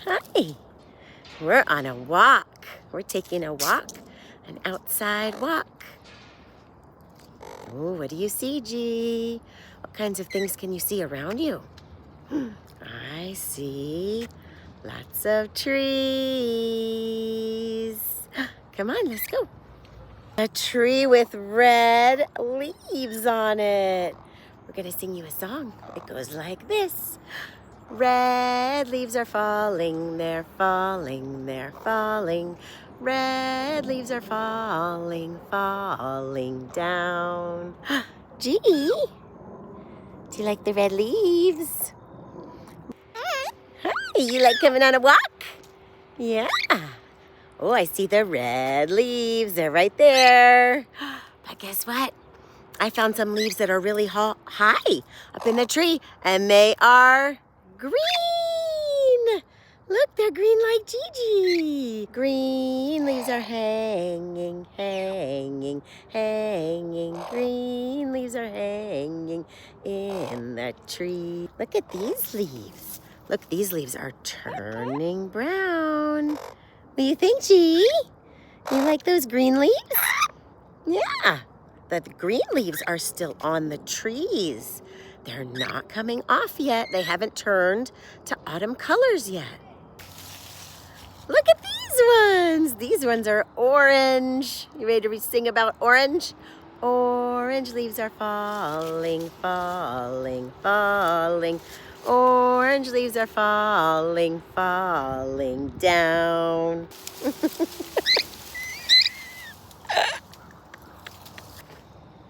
Hi. We're on a walk. We're taking a walk, an outside walk. Oh, what do you see, G? What kinds of things can you see around you? I see lots of trees. Come on, let's go. A tree with red leaves on it. We're gonna sing you a song. It goes like this. Red leaves are falling, they're falling, they're falling. Red leaves are falling, falling down. Gee, do you like the red leaves? Hi, you like coming on a walk? Yeah. Oh, I see the red leaves. They're right there. But guess what? I found some leaves that are really high up in the tree, and they are green. Look, they're green like Gigi. Green leaves are hanging, hanging, hanging. Green leaves are hanging in the tree. Look at these leaves. Look, these leaves are turning brown. What do you think, G? You like those green leaves? Yeah. The green leaves are still on the trees. They're not coming off yet. They haven't turned to autumn colors yet. Look at these ones. These ones are orange. You ready to sing about orange? Orange leaves are falling, falling, falling. Orange leaves are falling, falling down.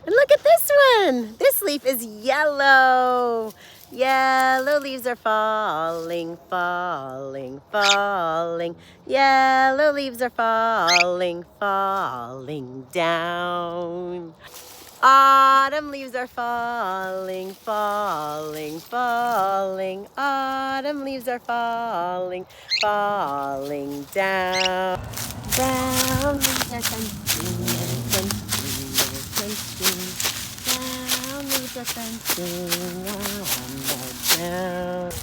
And look at this one. This leaf is yellow. Yellow leaves are falling, falling, falling. Yellow leaves are falling, falling down. Autumn leaves are falling, falling, falling. Autumn leaves are falling, falling down. Brown leaves are crunching, brown leaves are crunching on the ground.